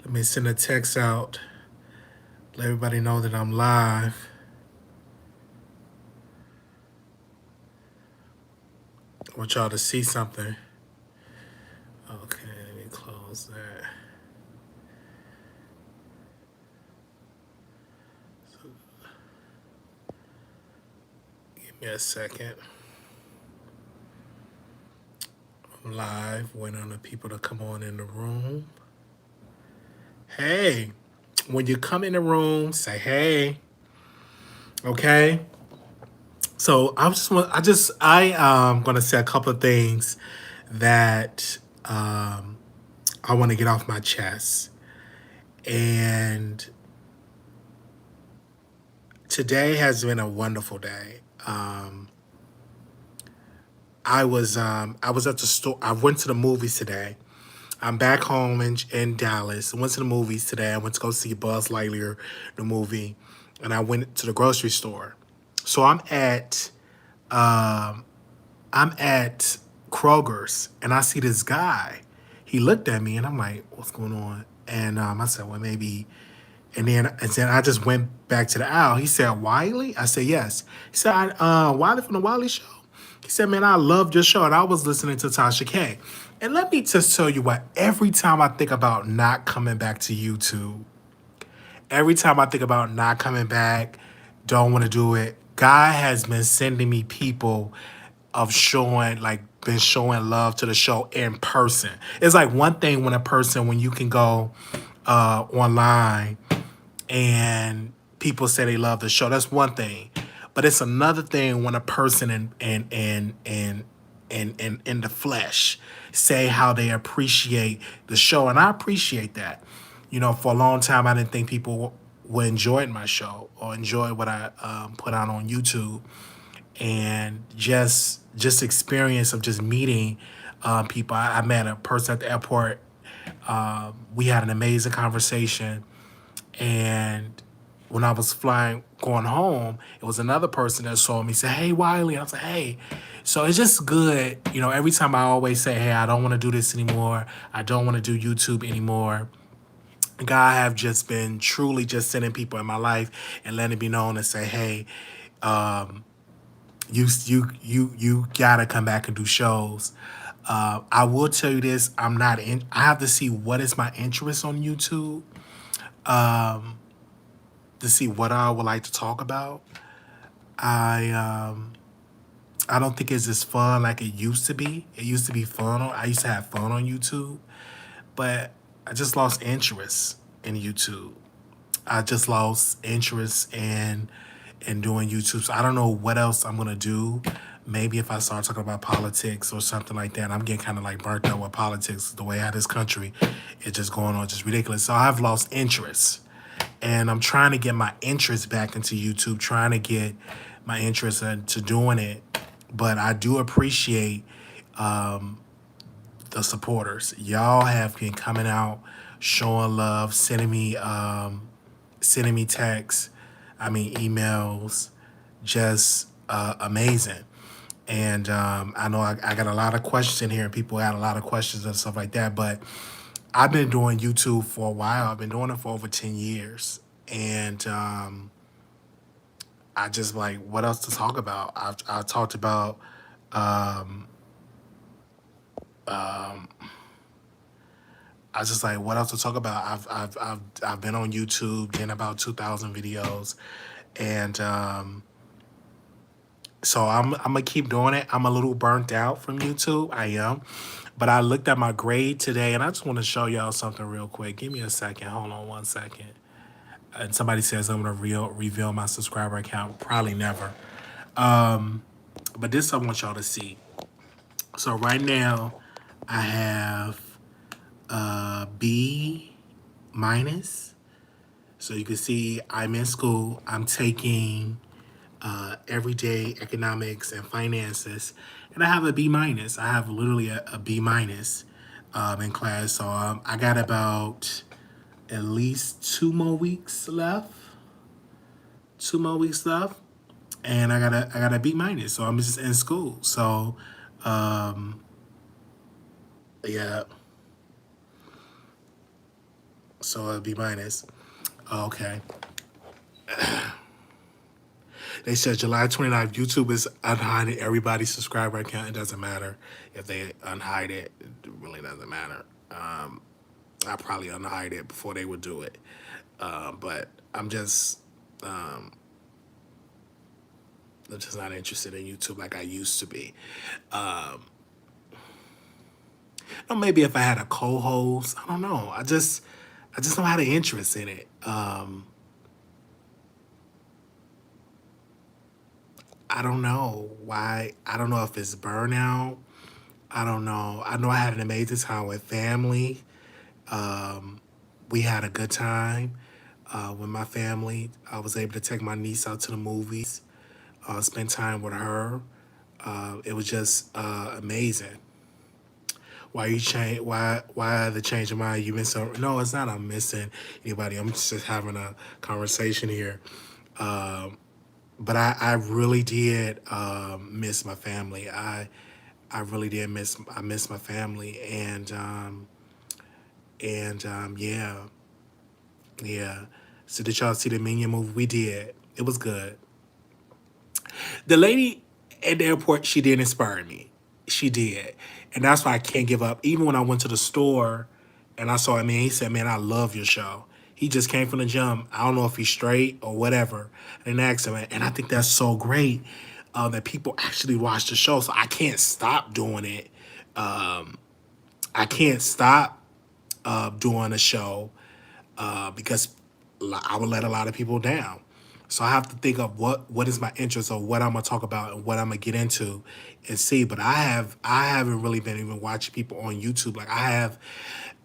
Let me send a text out. Let everybody know that I'm live. I want y'all to see something. Okay, let me close that. Give me a second. I'm live, waiting on the people to come on in the room. Hey, when you come in the room, say hey. Okay. So I gonna say a couple of things that I want to get off my chest. And today has been a wonderful day. I was at the store. I went to the movies today. I'm back home in Dallas. I went to the movies today. I went to go see Buzz Lightyear, the movie, and I went to the grocery store. So I'm at Kroger's, and I see this guy. He looked at me, and I'm like, "What's going on?" And I said, "Well, maybe." And then I just went back to the aisle. He said, "Wiley?" I said, "Yes." He said, "Wiley from the Wiley Show." He said, "Man, I loved your show, and I was listening to Tasha K." And let me just tell you what. Every time I think about not coming back to YouTube, every time I think about not coming back, don't want to do it. God has been sending me people of showing like been showing love to the show in person. It's like one thing when you can go online and people say they love the show. That's one thing. But it's another thing when a person in the flesh say how they appreciate the show. And I appreciate that. You know, for a long time I didn't think people would enjoy my show or enjoy what I put out on YouTube. And just experience of just meeting people. I met a person at the airport. We had an amazing conversation, and when I was going home, it was another person that saw me say, "Hey, Wiley." And I was like, "Hey." So it's just good. You know, every time I always say, "Hey, I don't want to do this anymore. I don't want to do YouTube anymore." God have just been truly just sending people in my life and letting me know and say, "Hey, you gotta come back and do shows." I will tell you this: I'm not in. I have to see what is my interest on YouTube to see what I would like to talk about. I I don't think it's as fun like it used to be. It used to be fun. I used to have fun on YouTube, but I just lost interest in YouTube. I just lost interest in doing YouTube. So I don't know what else I'm gonna do. Maybe if I start talking about politics or something like that. I'm getting kind of like burnt out with politics. The way how this country is just going on, just ridiculous. So I've lost interest, and I'm trying to get my interest back into YouTube. Trying to get my interest into doing it. But I do appreciate the supporters. Y'all have been coming out, showing love, sending me texts, emails, just amazing. And I know I got a lot of questions in here, and people had a lot of questions and stuff like that. But I've been doing YouTube for a while. I've been doing it for over 10 years. And I just like, what else to talk about? I've talked about, I was just like, what else to talk about? I've been on YouTube, getting about 2,000 videos. And so I'm gonna keep doing it. I'm a little burnt out from YouTube. I am. But I looked at my grade today, and I just want to show y'all something real quick. Give me a second. Hold on 1 second. And somebody says I'm gonna reveal my subscriber account. Probably never. But this I want y'all to see. So right now I have B minus. So you can see I'm in school. I'm taking everyday economics and finances, and I have a B minus. I have literally a B minus in class. So I got about at least 2 more weeks left. 2 more weeks left, and I got a B minus. So I'm just in school. So yeah. So it'll be minus. Okay. They said July 29th, YouTube is unhiding everybody's subscriber account. It doesn't matter if they unhide it. It really doesn't matter. I probably unhide it before they would do it. But um, I'm just not interested in YouTube like I used to be. Or maybe if I had a co-host, I don't know. I just don't have the interest in it. I don't know why. I don't know if it's burnout. I don't know. I know I had an amazing time with family. We had a good time with my family. I was able to take my niece out to the movies, spend time with her. It was just amazing. Why you change? Why the change of mind? You miss some? No, it's not. I'm missing anybody. I'm just having a conversation here. But I really did miss my family. I really did miss my family, yeah, yeah. So did y'all see the Minion movie? We did. It was good. The lady at the airport, she did inspire me. She did. And that's why I can't give up. Even when I went to the store and I saw him, he said, man, I love your show. He just came from the gym. I don't know if he's straight or whatever. And asked him, and I think that's so great that people actually watch the show. So I can't stop doing it. I can't stop doing a show because I would let a lot of people down. So I have to think of what is my interest or what I'm gonna talk about and what I'm gonna get into and see. But I haven't really been even watching people on YouTube. Like I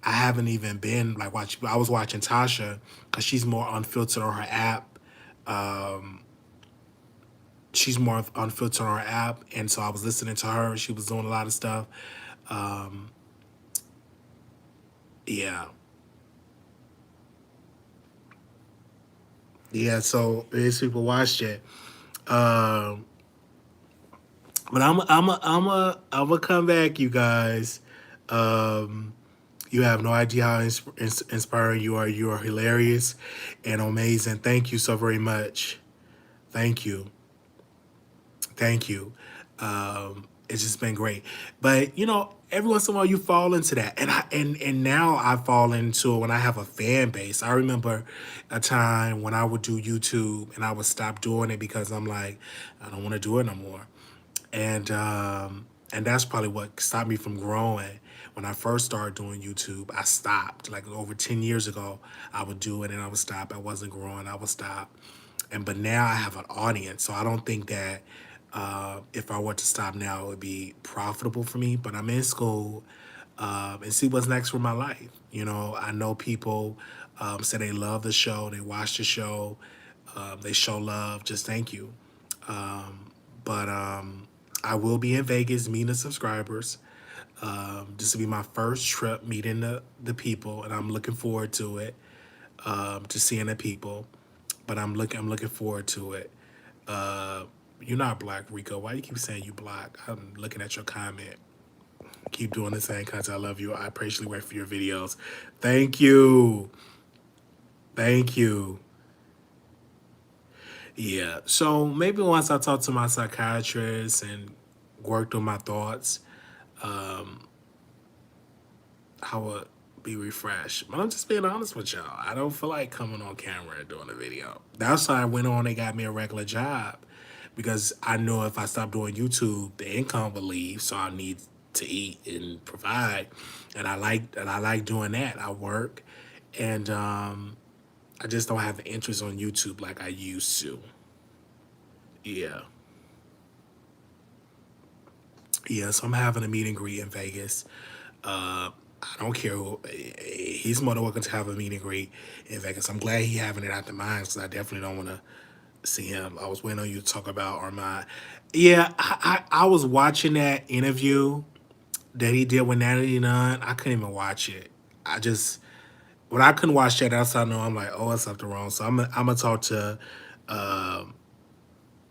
haven't even been like watching. I was watching Tasha because she's more unfiltered on her app. She's more unfiltered on her app, and so I was listening to her. She was doing a lot of stuff. Yeah, yeah. So these people watched it. Um, But I'm a come back, you guys. Um, you have no idea how inspiring you are. You are hilarious and amazing. Thank you so very much. Thank you. Thank you. It's just been great. But you know, every once in a while you fall into that. And now I fall into it when I have a fan base. I remember a time when I would do YouTube and I would stop doing it because I'm like, I don't want to do it no more. And that's probably what stopped me from growing. When I first started doing YouTube, I stopped. Like over 10 years ago, I would do it and I would stop. I wasn't growing, I would stop. And but now I have an audience, so I don't think that if I were to stop now, it would be profitable for me. But I'm in school and see what's next for my life. You know, I know people say they love the show, they watch the show, they show love. Just thank you. But I will be in Vegas meeting the subscribers. This will be my first trip meeting the people, and I'm looking forward to it. To seeing the people, but I'm looking forward to it. You're not black, Rico. Why do you keep saying you black? I'm looking at your comment. Keep doing the same content. I love you. I patiently wait for your videos. Thank you. Thank you. Yeah. So maybe once I talk to my psychiatrist and work through my thoughts, I would be refreshed. But I'm just being honest with y'all. I don't feel like coming on camera and doing a video. That's why I went on and got me a regular job. Because I know if I stop doing YouTube, the income will leave. So I need to eat and provide. And I like doing that. I work and I just don't have the interest on YouTube like I used to. Yeah. Yeah, so I'm having a meet and greet in Vegas. I don't care who. He's more than welcome to have a meet and greet in Vegas. I'm glad he having it out the mines because I definitely don't want to see him. I was waiting on you to talk about Armand. Yeah, I was watching that interview that he did with Natalie Nunn. I couldn't even watch it. I just when I couldn't watch that, that's how I know I'm like, oh, it's something wrong. So I'm gonna talk to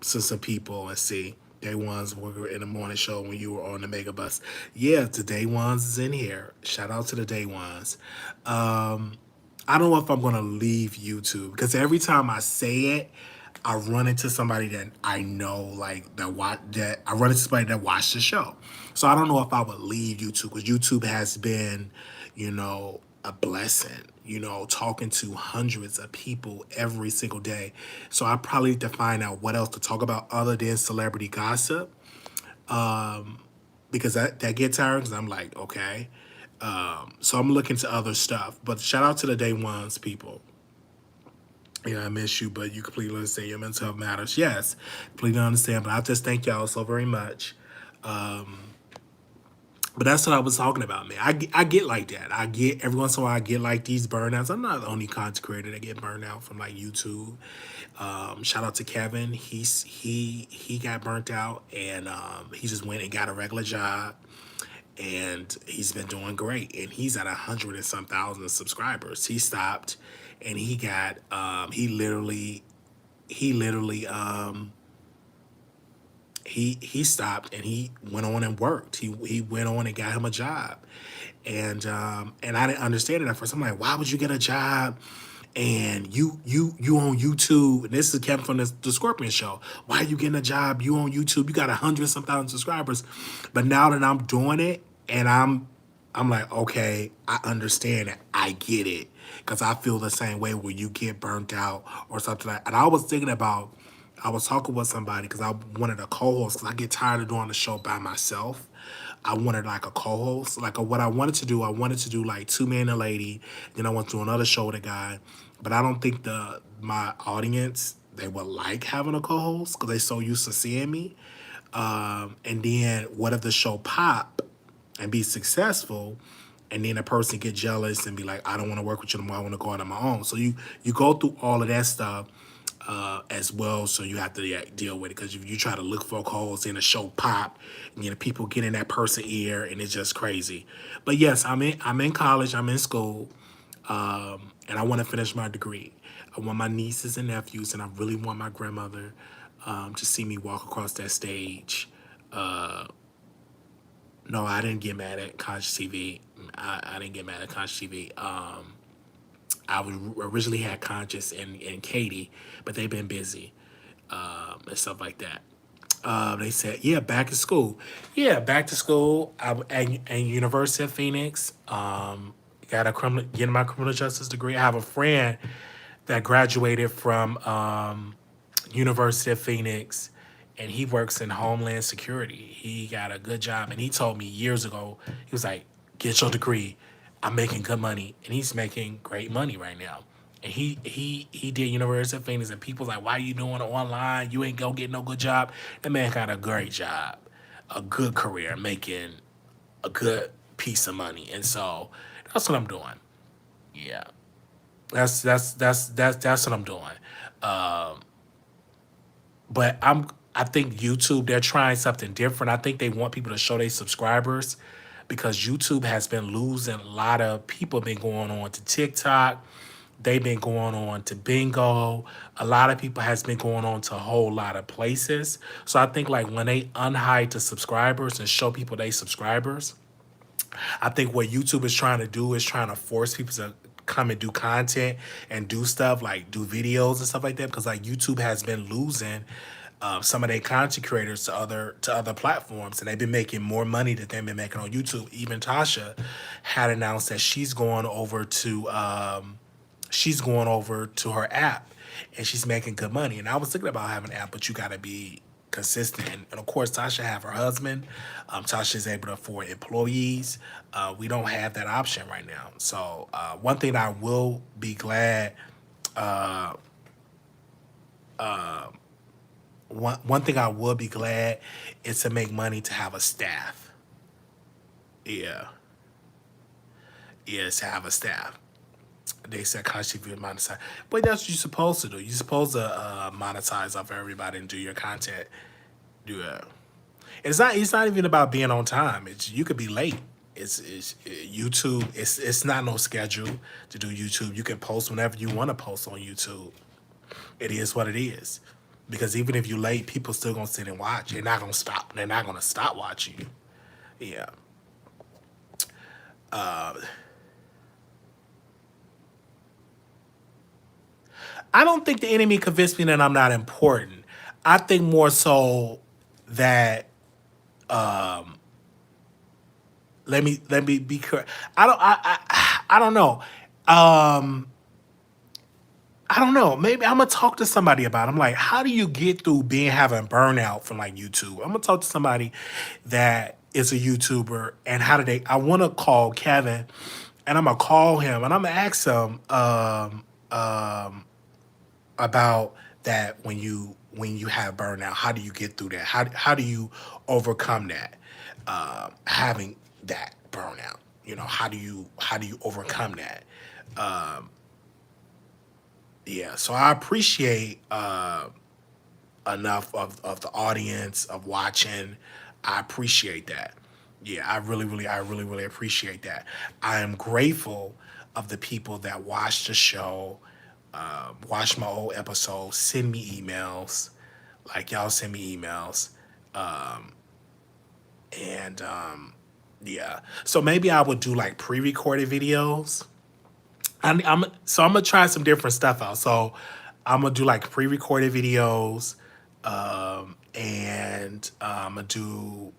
some people and see. Day ones were in the morning show when you were on the mega bus. Yeah, the day ones is in here. Shout out to the day ones. I don't know if I'm gonna leave YouTube because every time I say it, I run into somebody that I know, like that I run into somebody that watched the show. So I don't know if I would leave YouTube because YouTube has been, a blessing. Talking to hundreds of people every single day. So I probably need to find out what else to talk about other than celebrity gossip because that gets tiring. Because I'm like, okay. So I'm looking to other stuff. But shout out to the day ones people. Yeah, I miss you, but you completely understand your mental health matters. Yes, completely understand. But I just thank y'all so very much. But that's what I was talking about, man. I get like that. I get every once in a while I get like these burnouts. I'm not the only content creator that get burned out from like YouTube. Shout out to Kevin. He got burnt out and he just went and got a regular job and he's been doing great. And he's at 100 and some thousand subscribers. He stopped and he got he literally he stopped and he went on and worked. He went on and got him a job, and I didn't understand it at first. I'm like, why would you get a job? And you on YouTube, and this is Kevin from the Scorpion Show. Why are you getting a job? You on YouTube? You got 100 some thousand subscribers, but now that I'm doing it, and I'm like, okay, I understand it. I get it. Because I feel the same way where you get burnt out or something like that. And I was thinking about, I was talking with somebody because I wanted a co-host because I get tired of doing the show by myself. I wanted like a co-host. Like what I wanted to do like two men and a lady. Then I went to another show with a guy. But I don't think my audience, they would like having a co-host because they so used to seeing me. And then what if the show pop and be successful and then a person get jealous and be like, I don't want to work with you anymore, I want to go out on my own. So you go through all of that stuff as well, so you have to deal with it because if you try to look for calls in a show pop, people get in that person ear and it's just crazy. But yes, I'm in college, I'm in school, and I want to finish my degree. I want my nieces and nephews, and I really want my grandmother to see me walk across that stage. No, I didn't get mad at Conscious TV. I didn't get mad at Conscious TV. I originally had Conscious and Katie, but they've been busy and stuff like that. They said, yeah, back to school. Yeah, back to school. I'm at University of Phoenix. Getting my criminal justice degree. I have a friend that graduated from University of Phoenix, and he works in Homeland Security. He got a good job, and he told me years ago, he was like, "Get your degree. I'm making good money," and he's making great money right now. And he did University of Phoenix, and people's like, "Why are you doing it online? You ain't gonna get no good job." That man got a great job, a good career, making a good piece of money, and so that's what I'm doing. Yeah, that's what I'm doing. But I think YouTube, they're trying something different. I think they want people to show their subscribers because YouTube has been losing a lot of people. Been going on to TikTok, they've been going on to Bingo. A lot of people has been going on to a whole lot of places. So I think like when they unhide the subscribers and show people they subscribers, I think what YouTube is trying to do is trying to force people to come and do content and do stuff like do videos and stuff like that because like YouTube has been losing some of their content creators to other platforms, and they've been making more money than they've been making on YouTube. Even Tasha had announced that she's going over to her app and she's making good money. And I was thinking about having an app, but you got to be consistent. And of course, Tasha have her husband. Tasha is able to afford employees. We don't have that option right now. So one thing I will be glad, one thing I will be glad is to make money to have a staff. Yeah. Is to have a staff. They said contribute monetize, but that's what you're supposed to do. You're supposed to monetize off everybody and do your content. Do that. It's not even about being on time. It's you could be late. It's YouTube. It's not no schedule to do YouTube. You can post whenever you want to post on YouTube. It is what it is. Because even if you're late, people still gonna sit and watch. They're not gonna stop. They're not gonna stop watching you. Yeah. I don't think the enemy convinced me that I'm not important. I think more so that let me be correct. I don't know. Um, I don't know. Maybe I'm gonna talk to somebody about it. I'm like, how do you get through being having burnout from like YouTube? I'm gonna talk to somebody that is a YouTuber and how do they I wanna call Kevin and I'm gonna call him and I'm gonna ask him about that when you have burnout. How do you get through that? How do you overcome that? Having that burnout. You know, how do you overcome that? Yeah, so I appreciate enough of the audience of watching. I appreciate that. Yeah, I really appreciate that. I am grateful of the people that watch the show, watch my old episodes, send me emails, like y'all send me emails, and yeah. So maybe I would do like pre-recorded videos. I'm gonna try some different stuff out. So I'm gonna do like pre-recorded videos, and I'm gonna do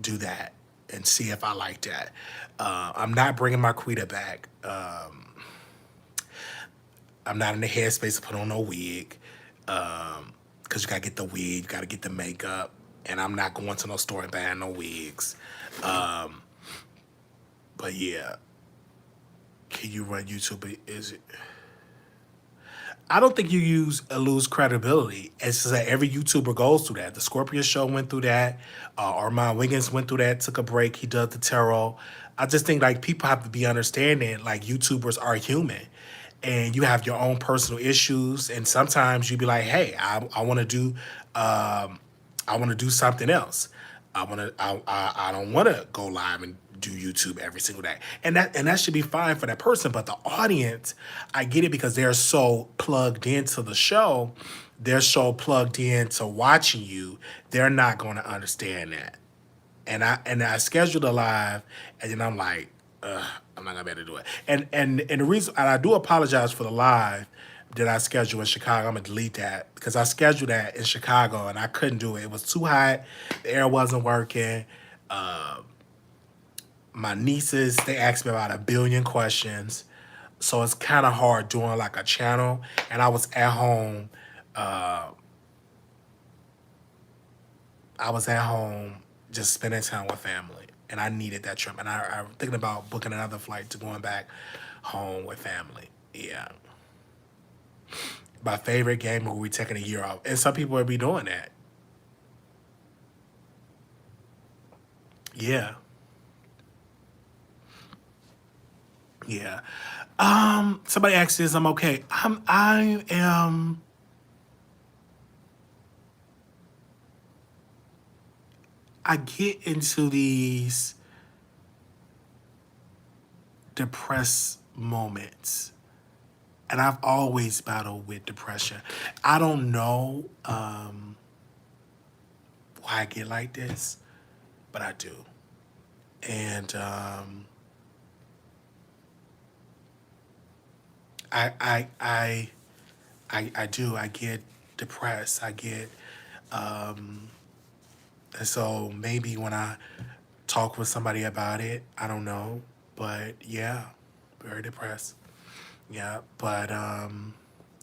that and see if I like that. I'm not bringing my Quita back. I'm not in the headspace to put on no wig, because you gotta get the wig, you gotta get the makeup, and I'm not going to no store and buying no wigs. But yeah, can you run YouTube? Is it? I don't think you lose credibility. It's just that every YouTuber goes through that. The Scorpion Show went through that. Armand Wiggins went through that. Took a break. He does the tarot. I just think like people have to be understanding. Like YouTubers are human, and you have your own personal issues. And sometimes you be like, hey, I want to do, I want to do something else. I don't want to go live and do YouTube every single day. And that should be fine for that person, but the audience, I get it because they're so plugged into the show, they're so plugged into watching you, they're not going to understand that. And I scheduled a live and then I'm like, I'm not gonna be able to do it. And the reason and I do apologize for the live that I scheduled in Chicago. I'm gonna delete that because I scheduled that in Chicago and I couldn't do it. It was too hot. The air wasn't working. My nieces, they asked me about a billion questions. So it's kind of hard doing like a channel. And I was at home. I was at home just spending time with family. And I needed that trip. And I'm thinking about booking another flight to going back home with family. Yeah. My favorite game will be taking a year off. And some people will be doing that. Yeah. Yeah. Somebody asked this, I'm okay. I am I get into these depressed moments. And I've always battled with depression. I don't know why I get like this, but I do. And I, I I I do. I get depressed. I get and so maybe when I talk with somebody about it, I don't know. But yeah, very depressed. Yeah. But and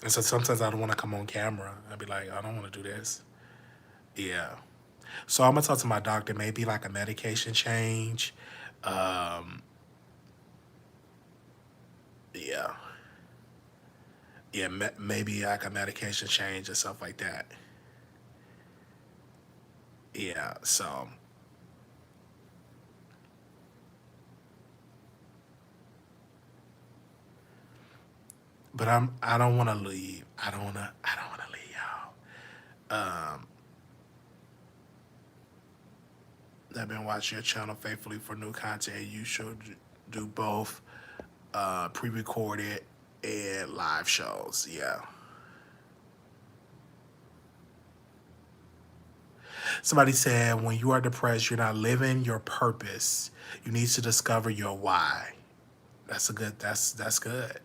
so sometimes I don't want to come on camera. I'd be like, I don't want to do this. Yeah. So I'm gonna talk to my doctor, maybe like a medication change. Um, yeah. Yeah, maybe like a medication change or stuff like that. Yeah, so but I don't wanna leave. I don't wanna leave y'all. I've been watching your channel faithfully for new content. You should do both pre-recorded and live shows. Yeah. Somebody said when you are depressed, you're not living your purpose. You need to discover your why. That's a good. That's good.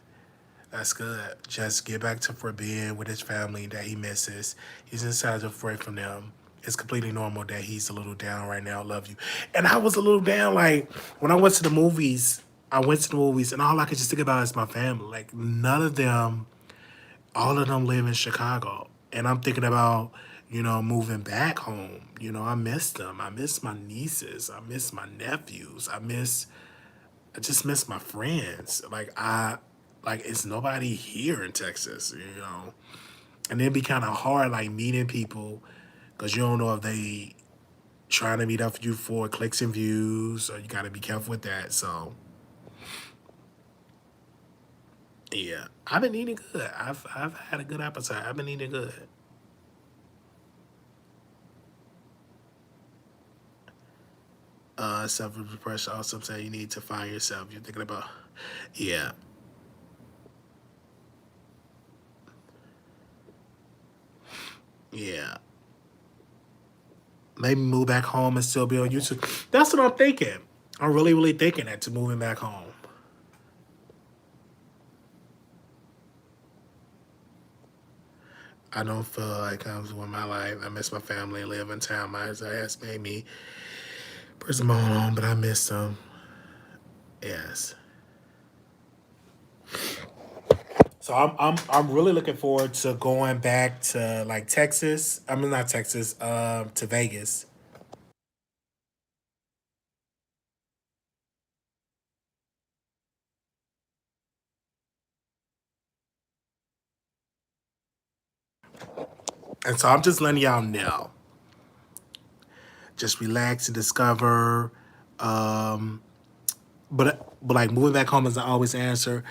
That's good. Just get back to for being with his family that he misses. He's inside afraid from them. It's completely normal that he's a little down right now. Love you. And I was a little down. Like when I went to the movies, I went to the movies, and all I could just think about is my family. Like none of them, all of them live in Chicago, and I'm thinking about moving back home. I miss them. I miss my nieces. I miss my nephews. I just miss my friends. Like it's nobody here in Texas. And it'd be kind of hard like meeting people because you don't know if they trying to meet up with you for clicks and views, so you got to be careful with that. So yeah, I've been eating good. I've had a good appetite. I've been eating good. Self depression also say you need to find yourself. You're thinking about, yeah, yeah. Maybe move back home and still be on YouTube. That's what I'm thinking. I'm really, really thinking that to moving back home. I don't feel like I'm with my life. I miss my family and live in town. My has made me person my own home, but I miss them. Yes. So I'm really looking forward to going back to like Texas. I mean not Texas, to Vegas. And so I'm just letting y'all know. Just relax and discover. But like moving back home is always the answer.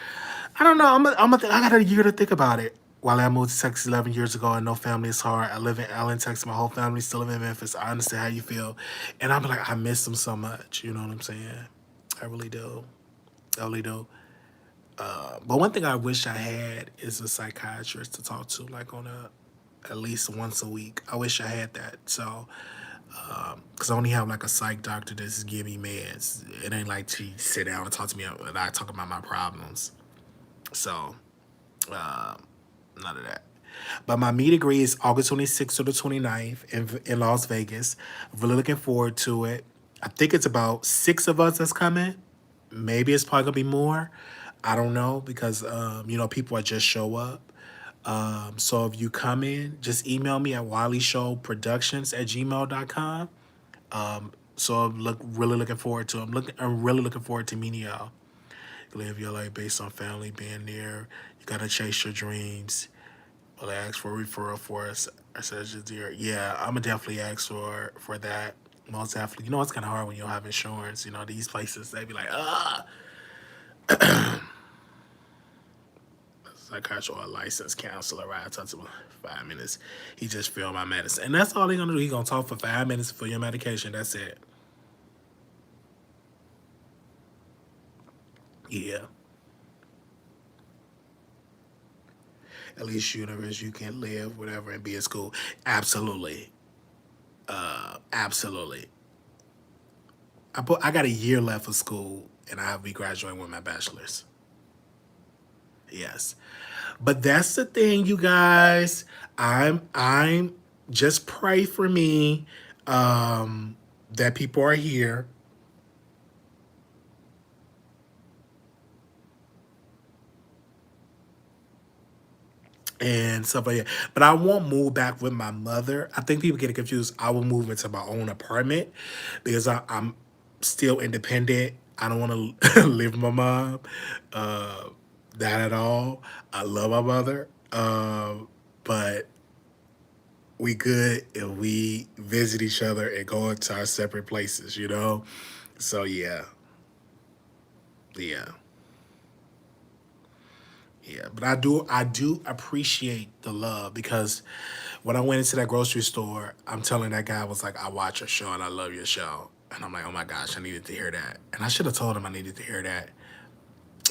I don't know. I got a year to think about it. While I moved to Texas 11 years ago and no family is hard. I live in Allen, Texas. My whole family still live in Memphis. I understand how you feel. And I'm like, I miss them so much. You know what I'm saying? I really do. I really do. But one thing I wish I had is a psychiatrist to talk to, like on a at least once a week. I wish I had that. So, because I only have like a psych doctor that's give me meds. It ain't like she sit down and talk to me and I talk about my problems. So, none of that. But my meet and greet is August 26th to the 29th in Las Vegas. I'm really looking forward to it. I think it's about 6 of us that's coming. Maybe it's probably gonna be more. I don't know because people are just show up. So if you come in, just email me at wileyshowproductions@gmail.com. So really looking forward to. I'm really looking forward to meeting y'all. Live your life based on family being there. You gotta chase your dreams. Will I ask for a referral for us? I said, dear, yeah, I'm gonna definitely ask for that. Most definitely. It's kind of hard when you don't have insurance. These places they be like, psychiatrist or a licensed counselor. Right? I talked to him 5 minutes. He just filled my medicine, and that's all he gonna do. He gonna talk for 5 minutes for your medication. That's it. Yeah. At least universe, you can live whatever and be in school. Absolutely. Absolutely. I got a year left of school, and I'll be graduating with my bachelor's. Yes. But that's the thing, you guys. I'm just pray for me that people are here and stuff like that. But I won't move back with my mother. I think people get confused. I will move into my own apartment because I'm still independent. I don't want to live with my mom. Uh, not at all. I love my mother. But we good if we visit each other and go into our separate places. So yeah, yeah, yeah. But I do appreciate the love because when I went into that grocery store, I'm telling that guy I was like, I watch your show and I love your show, and I'm like, oh my gosh, I needed to hear that, and I should have told him I needed to hear that.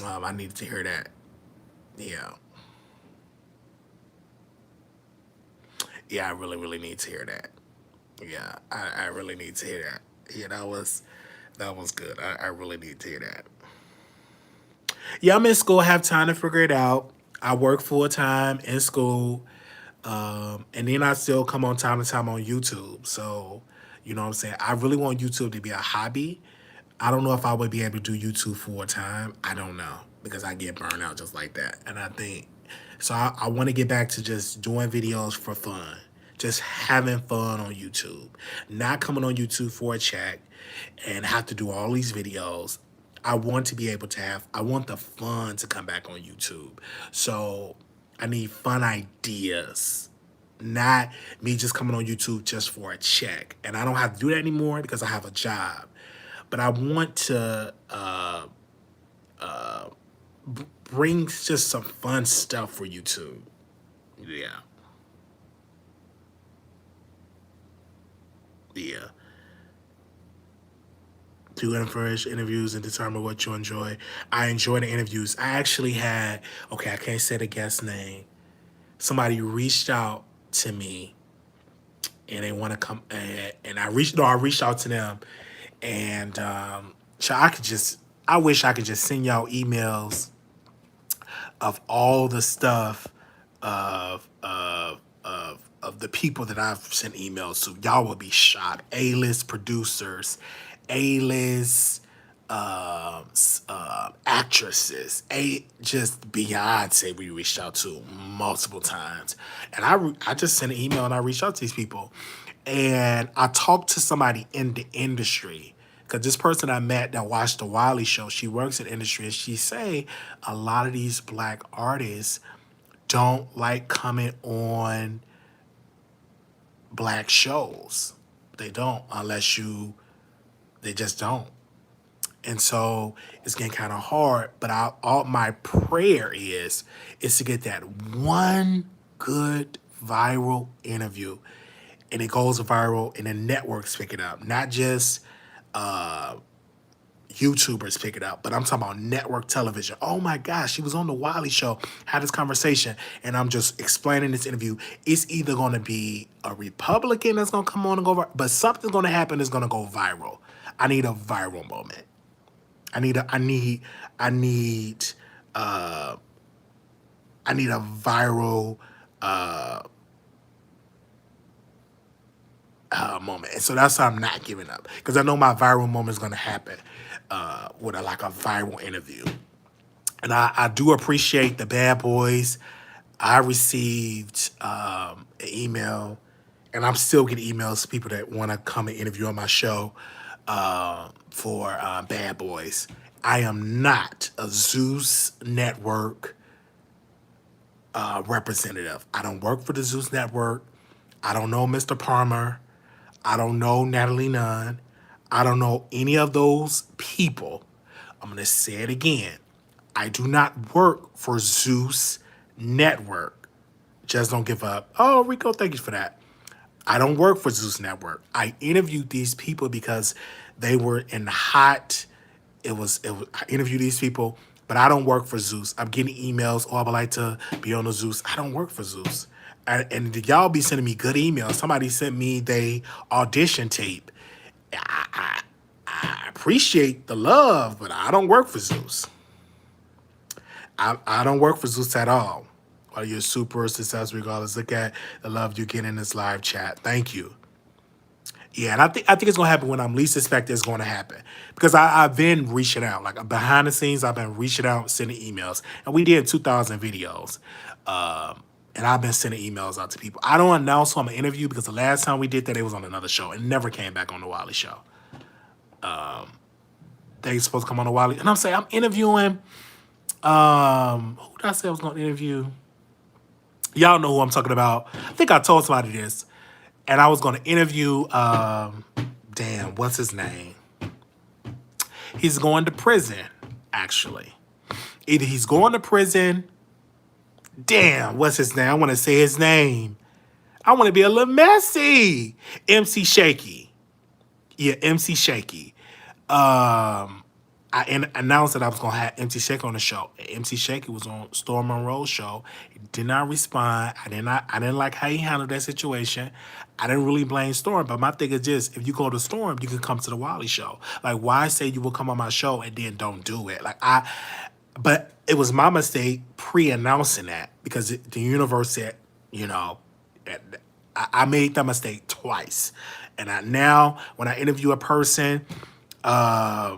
I needed to hear that. Yeah, yeah. I really, really need to hear that. Yeah, I really need to hear that. Yeah, that was good. I really need to hear that. Yeah, I'm in school, have time to figure it out. I work full time in school. And then I still come on time to time on YouTube. So, you know what I'm saying? I really want YouTube to be a hobby. I don't know if I would be able to do YouTube full time. I don't know because I get burned out just like that. And I think, so I want to get back to just doing videos for fun, just having fun on YouTube, not coming on YouTube for a check and have to do all these videos. I want to be able to have, I want the fun to come back on YouTube. So I need fun ideas, not me just coming on YouTube just for a check. And I don't have to do that anymore because I have a job. But I want to bring just some fun stuff for YouTube. Yeah. Yeah. Do first interviews and determine what you enjoy. I enjoy the interviews. I actually had, okay, I can't say the guest name. Somebody reached out to me and they want to come and I reached, no, I reached out to them and so I could just, I wish I could just send y'all emails of all the stuff of the people that I've sent emails to. Y'all will be shocked. A-list producers, A-list actresses, just Beyonce we reached out to multiple times. And I just sent an email and I reached out to these people. And I talked to somebody in the industry because this person I met that watched the Wiley Show, she works in industry, and she say a lot of these black artists don't like coming on black shows. They don't unless you, they just don't. And so it's getting kind of hard. But all my prayer is to get that one good viral interview, and it goes viral, and the networks pick it up, not just YouTubers pick it up, but I'm talking about network television. Oh my gosh, she was on the Wiley Show, had this conversation, and I'm just explaining this interview. It's either going to be a Republican that's going to come on and go viral, but something's going to happen that's going to go viral. I need a viral moment. I need a viral moment. And so that's how I'm not giving up because I know my viral moment is going to happen with like a viral interview. And I do appreciate the bad boys. I received an email, and I'm still getting emails to people that want to come and interview on my show for Bad Boys. I am not a Zeus Network representative. I don't work for the Zeus Network. I don't know Mr. Palmer. I don't know Natalie Nunn. I don't know any of those people. I'm going to say it again. I do not work for Zeus Network. Just don't give up. Oh, Rico, thank you for that. I don't work for Zeus Network. I interviewed these people because they were in hot. I interviewed these people, but I don't work for Zeus. I'm getting emails. Oh, I would like to be on the Zeus. I don't work for Zeus. And y'all be sending me good emails. Somebody sent me they audition tape. I appreciate the love, but I don't work for Zeus. I don't work for Zeus at all. Well, you're super successful regardless. Look at the love you get in this live chat. Thank you. Yeah, and I think it's gonna happen when I'm least expecting it's gonna happen. Because I've been reaching out. Like behind the scenes, I've been reaching out, sending emails. And we did 2,000 videos. And I've been sending emails out to people. I don't announce who I'm gonna interview because the last time we did that, it was on another show. It never came back on the Wiley Show. They supposed to come on the Wiley. And I'm saying I'm interviewing. Who did I say I was gonna interview? Y'all know who I'm talking about. I think I told somebody this. And I was going to interview, damn, what's his name? He's going to prison, actually. Either he's going to prison, damn, what's his name? I want to say his name. I want to be a little messy. MC Shaky. Yeah, MC Shaky. I announced that I was going to have MC Shaky on the show. MC Shaky was on Storm Monroe's show. He did not respond. I didn't like how he handled that situation. I didn't really blame Storm, but my thing is just, if you go to Storm, you can come to the Wiley Show. Like, why say you will come on my show and then don't do it? Like, But it was my mistake pre-announcing that because the universe said, you know, I made that mistake twice. And now when I interview a person, I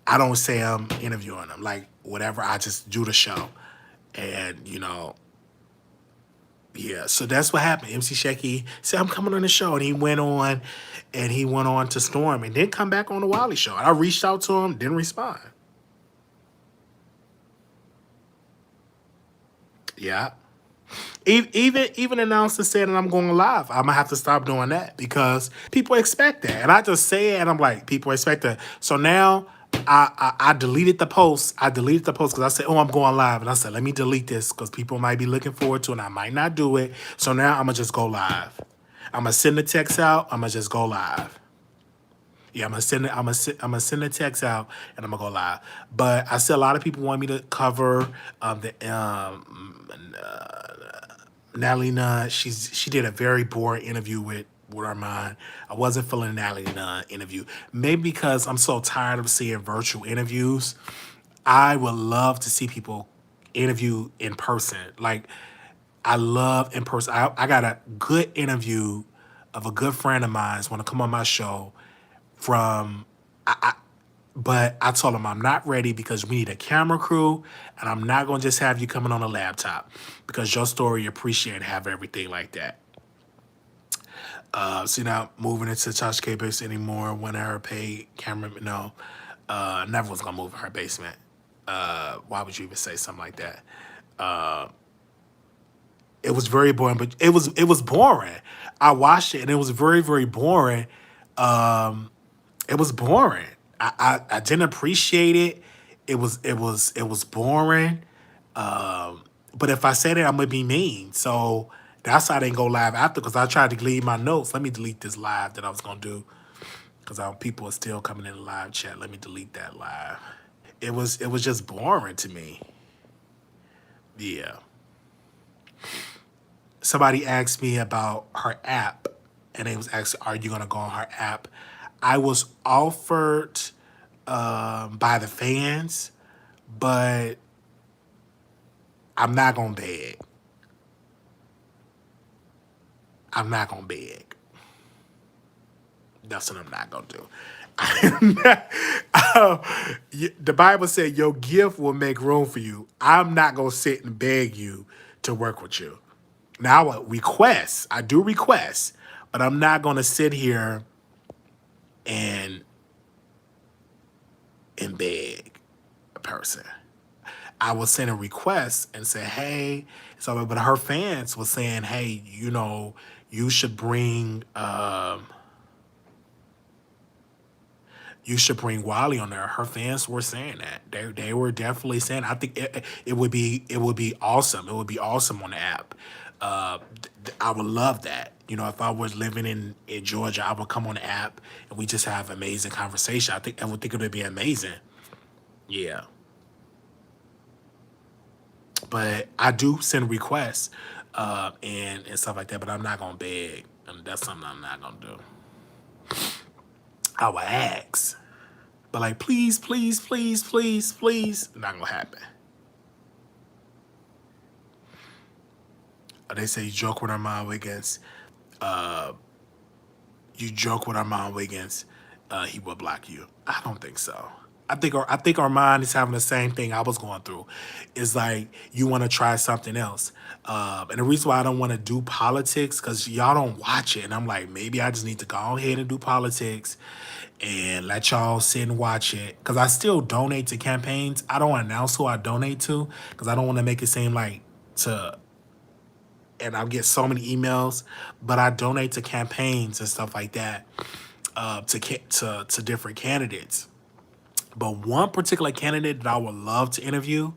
don't say I'm interviewing them. Like, whatever, I just do the show. And, yeah, so that's what happened. MC Shecky said, I'm coming on the show. And he went on to Storm and then come back on the Wiley Show. And I reached out to him, didn't respond. Yeah. Even announced and said that I'm going live. I'm gonna have to stop doing that because people expect that, and I just say it, and I'm like, people expect that. So now I deleted the post. I deleted the post because I said, oh, I'm going live, and I said, let me delete this because people might be looking forward to it, and I might not do it. So now I'm gonna just go live. I'm gonna send the text out. I'm gonna just go live. Yeah, I'm gonna send the text out and I'm gonna go live. But I see a lot of people want me to cover the Natalie Nunn. She did a very boring interview with Armand. I wasn't feeling Natalie Nunn interview. Maybe because I'm so tired of seeing virtual interviews. I would love to see people interview in person. Like, I love in person. I got a good interview of a good friend of mine want to come on my show from, but I told him I'm not ready because we need a camera crew, and I'm not going to just have you coming on a laptop because your story appreciate and have everything like that. So you're not moving into Tasha K basement anymore. When her paid camera, no, never was going to move in her basement. Why would you even say something like that? It was very boring, but it was boring. I watched it and it was very, very boring. It was boring. I didn't appreciate it. It was boring. But if I said it, I'm gonna be mean. So that's why I didn't go live after because I tried to delete my notes. Let me delete this live that I was gonna do because people are still coming in the live chat. Let me delete that live. It was just boring to me. Yeah. Somebody asked me about her app, and they was asking, "Are you gonna go on her app?" I was offered by the fans, but I'm not gonna beg. I'm not gonna beg. That's what I'm not gonna do. The Bible said your gift will make room for you. I'm not gonna sit and beg you to work with you. Now, I do request, but I'm not gonna sit here and beg a person. I will send a request and say, hey, so, but her fans were saying, hey, you should bring Wiley on there. Her fans were saying that. They were definitely saying, I think it would be awesome. It would be awesome on the app. I would love that. If I was living in Georgia, I would come on the app and we just have amazing conversation. I would think it would be amazing. Yeah. But I do send requests and stuff like that, but I'm not gonna beg. And that's something I'm not gonna do. I will ask. But like, please, please, please, please, please, not gonna happen. They say you joke with Armand Wiggins. You joke with Armand Wiggins, he will block you. I don't think so. I think Armand is having the same thing I was going through. It's like you want to try something else, and the reason why I don't want to do politics because y'all don't watch it, and I'm like, maybe I just need to go ahead and do politics and let y'all sit and watch it because I still donate to campaigns. I don't announce who I donate to because I don't want to make it seem like and I'll get so many emails, but I donate to campaigns and stuff like that to different candidates. But one particular candidate that I would love to interview,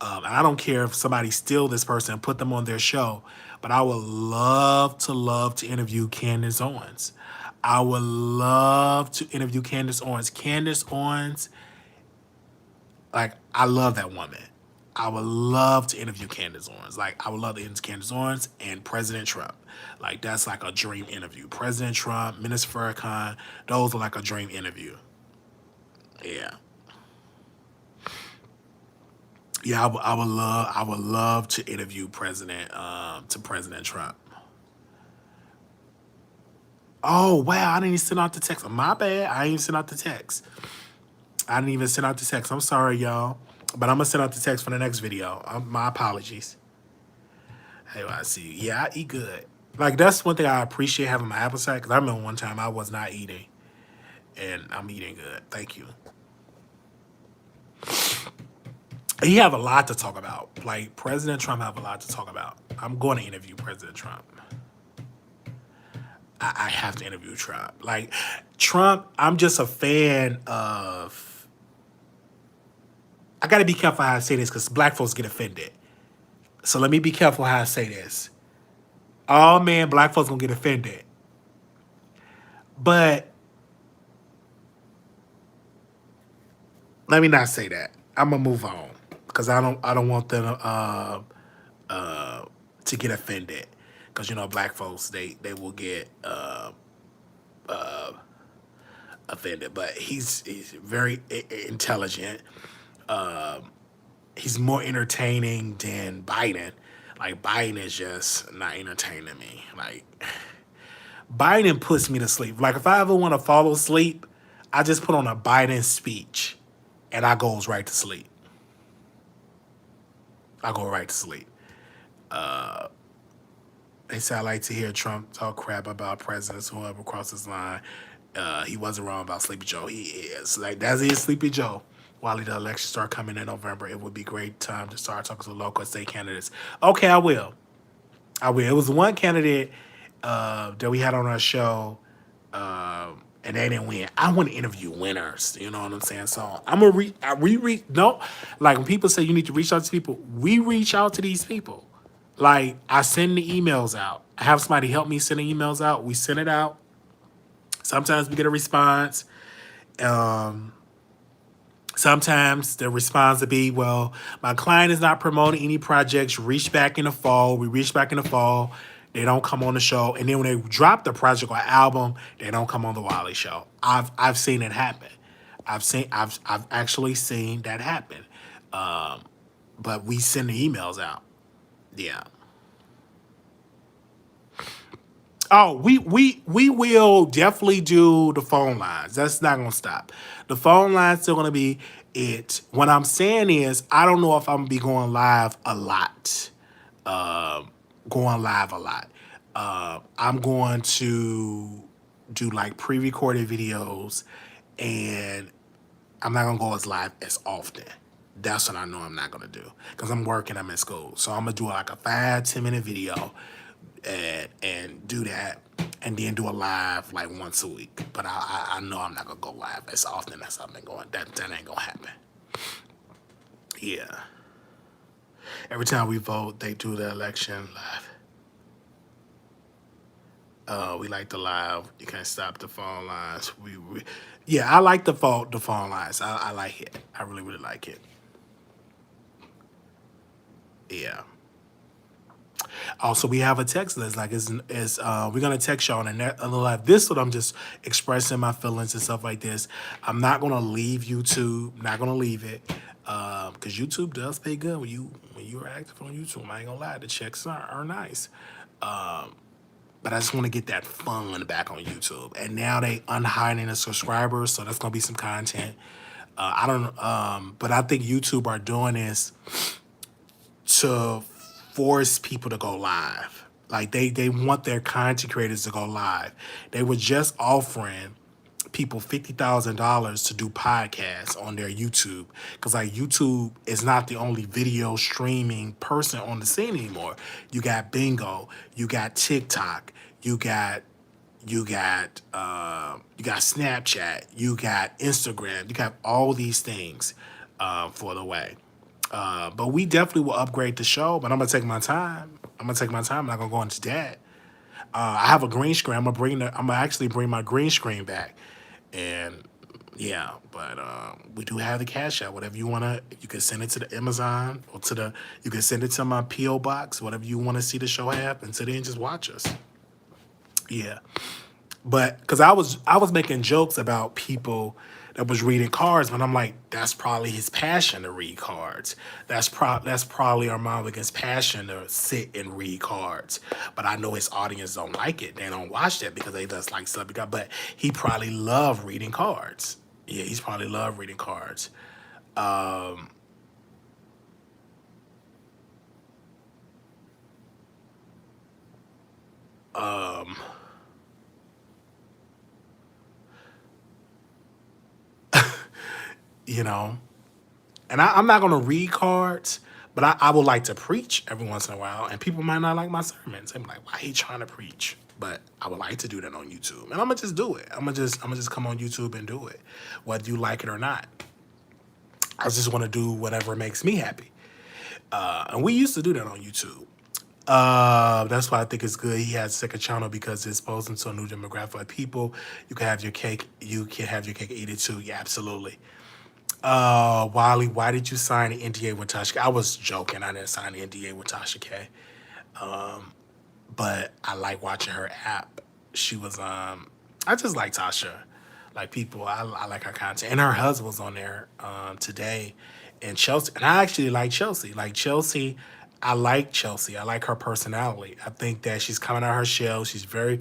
and I don't care if somebody steal this person and put them on their show, but I would love to interview Candace Owens. I would love to interview Candace Owens. Candace Owens, like, I love that woman. I would love to interview Candace Owens. Like, I would love to interview Candace Owens and President Trump. Like, that's like a dream interview. President Trump, Minister Farrakhan, those are like a dream interview. Yeah. Yeah, I would love to interview President Trump. Oh wow, I didn't even send out the text. My bad. I didn't even send out the text. I didn't even send out the text. I'm sorry, y'all. But I'm gonna send out the text for the next video. My apologies. Hey, I see you. Yeah, I eat good. Like that's one thing I appreciate having my appetite. Cause I remember one time I was not eating, and I'm eating good. Thank you. He have a lot to talk about. Like President Trump have a lot to talk about. I'm going to interview President Trump. I have to interview Trump. Like Trump, I'm just a fan of. I got to be careful how I say this because black folks get offended. So let me be careful how I say this. Oh man, black folks gonna get offended. But let me not say that. I'm gonna move on because I don't want them to get offended because you know black folks they will get offended. But he's very intelligent. He's more entertaining than Biden. Like Biden is just not entertaining me. Like Biden puts me to sleep. Like if I ever want to fall asleep, I just put on a Biden speech and I goes right to sleep. I go right to sleep. They say I like to hear Trump talk crap about presidents, whoever crosses line. He wasn't wrong about Sleepy Joe. He is. Like, that's it, Sleepy Joe. While the elections start coming in November, it would be great time to start talking to local and state candidates. Okay, I will. I will. It was one candidate that we had on our show, and they didn't win. I want to interview winners. You know what I'm saying? So I'm gonna no, like when people say you need to reach out to people, we reach out to these people. Like I send the emails out. I have somebody help me send the emails out. We send it out. Sometimes we get a response. Sometimes the response will be, well, my client is not promoting any projects. Reach back in the fall. We reach back in the fall. They don't come on the show. And then when they drop the project or album, they don't come on the Wiley Show. I've seen it happen. I've actually seen that happen. But we send the emails out. Yeah. Oh, we will definitely do the phone lines. That's not gonna stop. The phone line's still gonna be it. What I'm saying is, I don't know if I'm gonna be going live a lot. Going live a lot. I'm going to do like pre-recorded videos, and I'm not gonna go as live as often. That's what I know I'm not gonna do because I'm working. I'm in school, so I'm gonna do like a 5-10 minute video and do that, and then do a live like once a week. But I know I'm not gonna go live as often as I've been going. That ain't gonna happen. Yeah. Every time we vote, they do the election live. We like the live. You can't stop the phone lines. Yeah, I like the phone lines. I like it. I really like it. Yeah. Also, we have a text list. Like, we're gonna text y'all on the live. This is what I'm just expressing my feelings and stuff like this. I'm not gonna leave YouTube. Not gonna leave it, because YouTube does pay good when you're active on YouTube. I ain't gonna lie, the checks are nice. But I just want to get that fun back on YouTube. And now they unhiding the subscribers, so that's gonna be some content. I don't. But I think YouTube are doing this to force people to go live. Like they want their content creators to go live. They were just offering people $50,000 to do podcasts on their YouTube, because like YouTube is not the only video streaming person on the scene anymore. You got Bingo, you got TikTok, you got Snapchat, you got Instagram, you got all these things for the way. But we definitely will upgrade the show, but I'm gonna take my time. I'm not gonna go into that. I have a green screen. I'm gonna actually bring my green screen back, and yeah. But we do have the cash out. Whatever you wanna, you can send it to the Amazon or you can send it to my PO box. Whatever you want to see the show have, and sit in and just watch us. Yeah. But because I was making jokes about people that was reading cards, but I'm like, that's probably his passion to read cards. That's probably Armand Wiggins' passion to sit and read cards. But I know his audience don't like it. They don't watch that because they just like celebrity cards. But he probably loved reading cards. Yeah, he's probably loved reading cards. Um, um, you know, and I'm not gonna read cards, but I would like to preach every once in a while, and people might not like my sermons. They're like, "Why he trying to preach?" But I would like to do that on YouTube, and I'm gonna just do it. I'm gonna just come on YouTube and do it, whether you like it or not. I just want to do whatever makes me happy, and we used to do that on YouTube. That's why I think it's good. He has a second channel because it's exposing to a new demographic of people. You can have your cake. You can have your cake and eat it too. Yeah, absolutely. Wiley, why did you sign an NDA with Tasha K? I was joking. I didn't sign an NDA with Tasha K. But I like watching her app. She was I just like Tasha. Like people, I like her content. And her husband was on there today, and Chelsea. And I actually like Chelsea. I like Chelsea. I like her personality. I think that she's coming out of her shell. She's very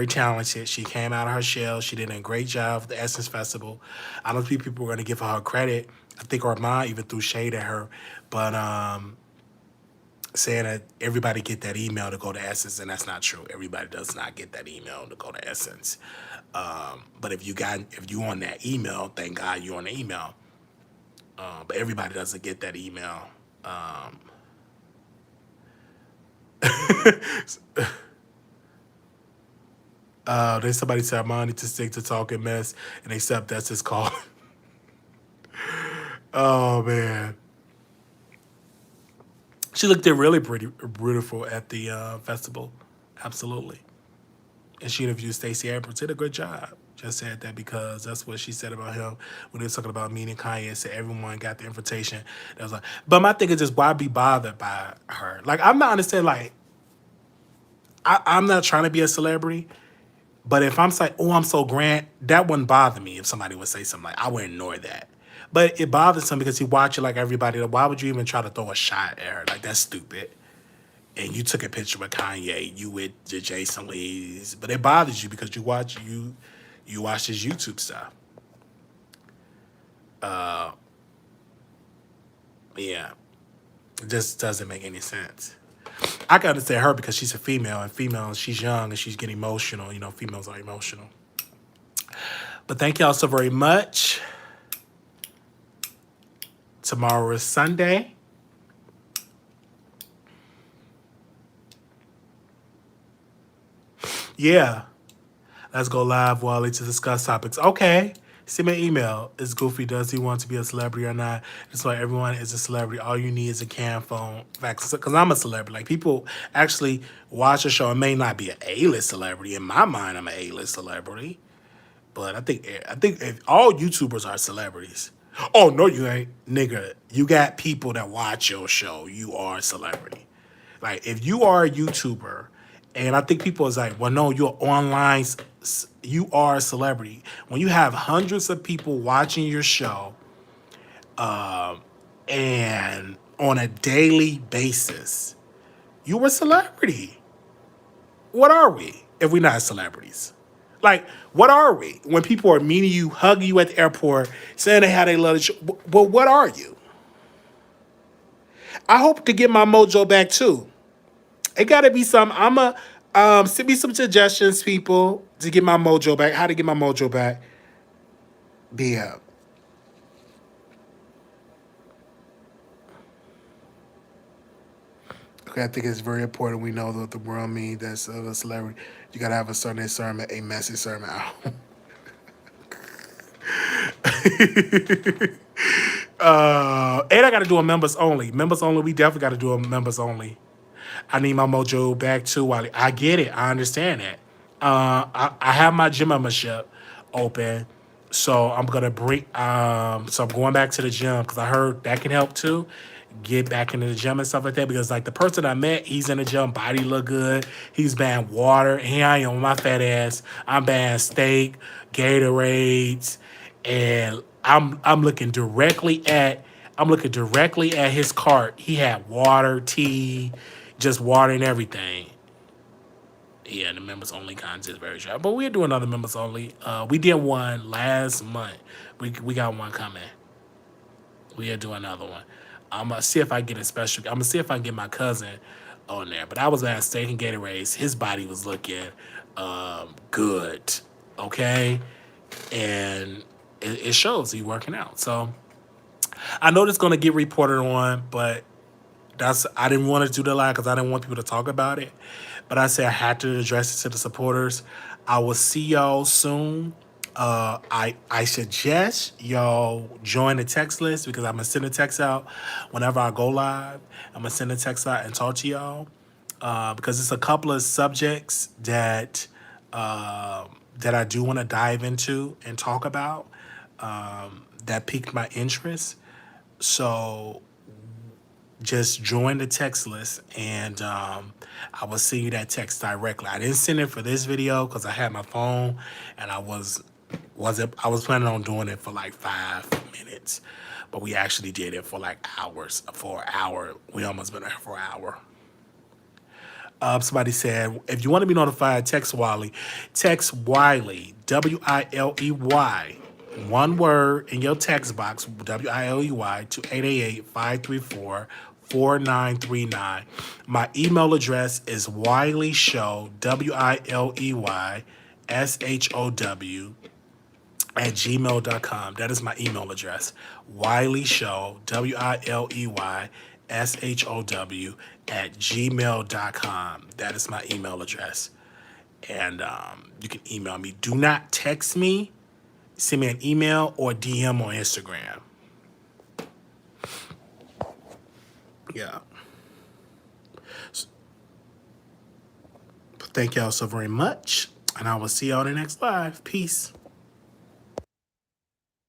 talented. She came out of her shell. She did a great job for the Essence Festival. I don't think people are going to give her credit. I think Armand even threw shade at her, but saying that everybody get that email to go to Essence, and that's not true. Everybody does not get that email to go to Essence. But if you on that email, thank God you're on the email. But everybody doesn't get that email. Then somebody said, "Mom need to stick to talking mess," and accept that's his call. Oh man, she looked really pretty, beautiful at the festival. Absolutely. And she interviewed Stacey Abrams. Did a good job. Just said that because that's what she said about him when they was talking about meeting Kanye. Said everyone got the invitation. That was like, but my thing is just why be bothered by her? Like I'm not understanding. Like I'm not trying to be a celebrity, but if I'm saying, oh, I'm so grand, that wouldn't bother me if somebody would say something like I would ignore that. But it bothers him because he watch it like everybody. Why would you even try to throw a shot at her? Like that's stupid. And you took a picture with Kanye, you with the Jason Lee's, but it bothers you because you watch his YouTube stuff. Yeah, it just doesn't make any sense. I can understand her because she's a female, and females, she's young and she's getting emotional. You know, females are emotional. But thank y'all so very much. Tomorrow is Sunday. Yeah. Let's go live, Wally, to discuss topics. Okay. Send me an email. Is Goofy, does he want to be a celebrity or not? That's why everyone is a celebrity. All you need is a cam phone. Because I'm a celebrity. Like, people actually watch a show and may not be an A-list celebrity. In my mind, I'm an A-list celebrity. But I think if all YouTubers are celebrities. Oh, no, you ain't. Nigga, you got people that watch your show. You are a celebrity. Like, if you are a YouTuber, and I think people is like, well, no, you're online, you are a celebrity. When you have hundreds of people watching your show, and on a daily basis, you a celebrity. What are we if we're not celebrities? Like, what are we? When people are meeting you, hugging you at the airport, saying they how they love the show, well, what are you? I hope to get my mojo back too. It gotta be some. Send me some suggestions, people, to get my mojo back. How to get my mojo back? Yeah. Okay, I think it's very important we know what the world means. That's a celebrity. You gotta have a Sunday sermon, a messy sermon out. And I gotta do a members only. Members only. We definitely gotta do a members only. I need my mojo back too, Wally. I get it. I understand that. I have my gym membership open, so I'm gonna bring. So I'm going back to the gym because I heard that can help too. Get back into the gym and stuff like that because like the person I met, he's in the gym, body look good. He's buying water. And here I am with my fat ass. I'm buying steak, Gatorades, and I'm looking directly at his cart. He had water, tea, just water and everything. Yeah, the members only content is very sharp. But we'll do another members only. We did one last month. We got one coming. We'll do another one. I'm gonna see if I get a special. I'm gonna see if I can get my cousin on there. But I was at Steak and Gatorade. His body was looking good. Okay, and it shows he working out. So I know it's gonna get reported on, but I didn't want to do the live because I didn't want people to talk about it. But I said I had to address it to the supporters. I will see y'all soon. I suggest y'all join the text list because I'm gonna send a text out whenever I go live. I'm gonna send a text out and talk to y'all because it's a couple of subjects that I do want to dive into and talk about that piqued my interest. So just join the text list and I will send you that text directly. I didn't send it for this video because I had my phone and I was planning on doing it for like 5 minutes, but we actually did it for like hours. For an hour, we almost been there for an hour. Somebody said, if you want to be notified, text Wiley. Text Wiley, Wiley, one word in your text box, Wiley, to 888-534-4939. My email address is Wiley Show, WILEYSHOW, at gmail.com. That is my email address. Wiley Show, WILEYSHOW, at gmail.com. That is my email address. And you can email me. Do not text me. Send me an email or DM on Instagram. Yeah. Thank y'all so very much. And I will see y'all in the next live. Peace.